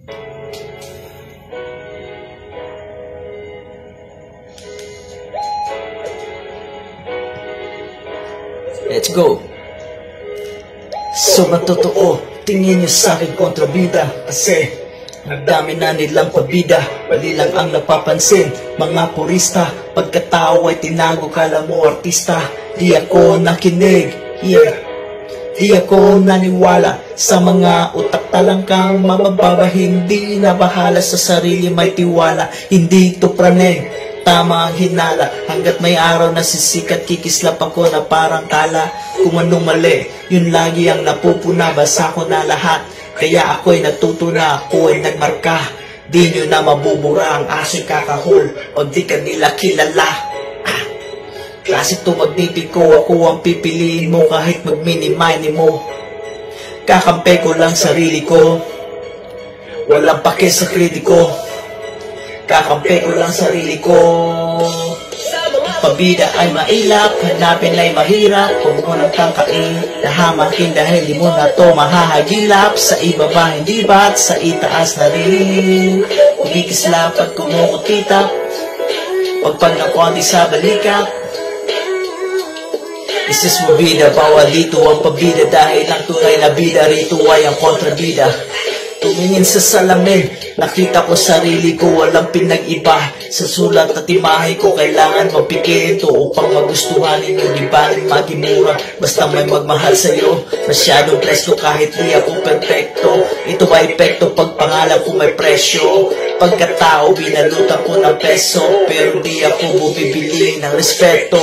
Let's go. Sobrang totoo, tingin niyo sa akin kontrabida. Kasi ang dami na nilang pabida, mali lang ang napapansin. Mga purista, pagkatao ay tinago, kala mo artista. Di ako nakinig, di ako naniwala sa mga utak talangkang mabababa. Hindi na bahala sa sarili, may tiwala. Hindi to praneng, tama ang hinala. Hanggat may araw na sisikat, kikislap ako na parang kala. Kung anong mali, yun lagi ang napupuna. Basa ko na lahat, kaya ako'y natuto na. Ako'y nagmarka, di nyo na mabubura ang aso'y kakahol o di ka nila kilala. Klase to magnipid ko, ako ang pipiliin mo kahit mag-mini-mini mo. Kakampi ko lang sarili ko, walang pake sa kritiko. Kakampi ko lang sarili ko. Pabida ay mailap, hanapin ay mahirap. Huwag mo nang tangkain, nahamakin dahil di mo na to mahahagilap. Sa ibaba hindi ba't sa itaas na rin. Kumikislap at kumukutitap, pagpag ng konti sa balikat. Isis mo bida, bawal dito ang pabida. Dahil ang tunay na bida rito ay ang kontrabida. Tumingin sa salamin, nakita ko sarili ko, walang pinag-iba. Sa sulat at imahe ko, kailangan mapikirin to upang magustuhan ninyo. Di baling magimura, basta may magmahal sa'yo. Masyadong presko kahit di ako perfecto. Ito ba epekto pag pangalan ko may presyo? Pagkatao, binalutan ko ng peso, pero di ako bubibili ng respeto.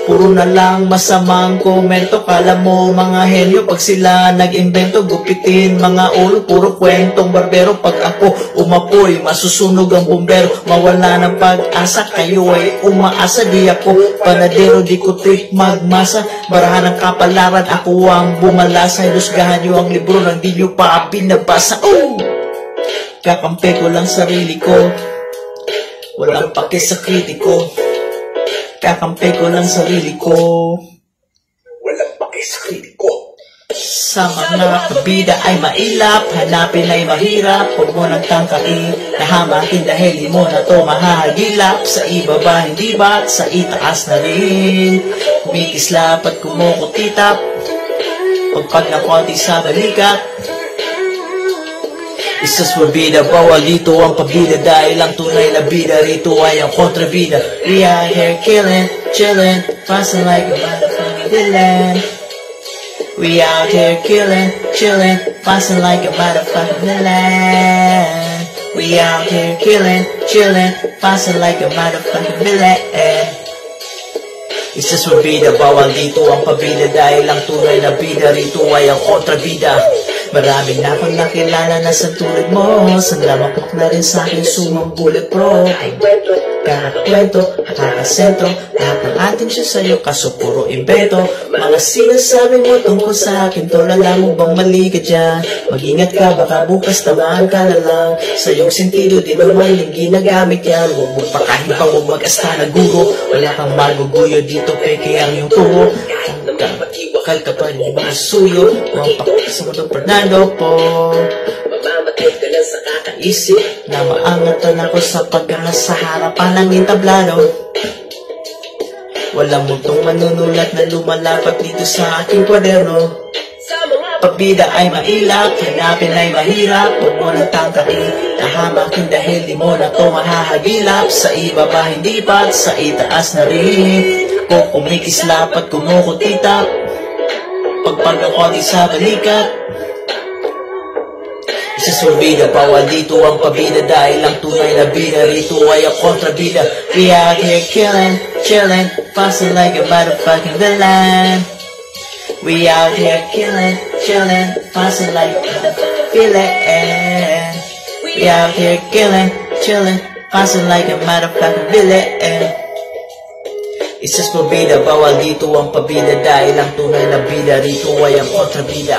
Puro na lang masamang komento. Kala mo mga henyo pag sila nag-invento. Gupitin mga ulo, puro kwentong barbero. Pag ako umapoy, masusunog ang bumbero. Mawala ng pag-asa, kayo ay umaasa. Di ako panadero, di ko trip magmasa. Barahan ng kapalaran, ako ang bumalasa. Ilusgahan nyo ang libro nang di nyo pa binabasa. Kakampi ko lang sarili ko, walang pake sa kritiko. Kakampi ko lang sarili ko, walang pake sa kritiko. Sa mga kabida ay mailap, hanapin ay mahirap. Huwag mo nang tangkain, nahamakin dahil di mo na to mahahagilap. Sa ibaba hindi ba't sa itaas na rin. Kumikislap at kumukutitap, pagpag ng konti sa balikat. Isas mabida, bawal dito ang pabida. Dahil ang tunay na bida rito ay ang kontrabida. We out here killing, chilling, passing like a motherfucking villain. We out here killing, chilling, passing like a motherfucking villain. We out here killing, chilling, passing like a motherfucking villain. Isas mabida, bawal dito ang pabida. Dahil ang tunay na bida rito ay ang kontrabida. Marami na akong nakilala na sa tulad mo. Salamat na rin sa aking sumang bullet bro. Kakakwento, kakasentro, lahat ng ating siya sa'yo, kaso puro invento. Mga sinasabi mo tungkol sa akin, tol, alam mo bang mali ka dyan? Mag-ingat ka, baka bukas tamaan ka na lang. Sa iyong sentido, di naman yung ginagamit yan. Huwag mo pakahimpang, huwag mag-asta na guro. Wala kang maguguyo dito, peke ang iyong turo. Bakal ka pa rin mga suyo. Huwag pakita mo itong Fernando po. Mamamatay ka lang sa kakaisip na maangatan ako sa paggangas sa harapan ng entablado. Walang multong manunulat na lumalapat dito sa aking kwaderno. Pabida ay mailap, hanapin ay mahirap. Huwag mo nang tangkain, nahamakin dahil di mo na to mahahagilap. Sa ibaba hindi ba't sa itaas na rin. Kung kumikislap at kumukutitap, pagpag ng konti sa balikat. Isas mabida, bawal dito ang pabida. Dahil ang tunay na bida rito ay ang kontrabida. We out here killing, chilling, passing like a motherfucking villain. We out here killing, chilling, passing like a motherfucking villain. We out here killing, chilling, passing like a motherfucking villain. Isas mabida, bawal dito ang pabida. Dahil ang tunay na bida rito ay ang kontrabida.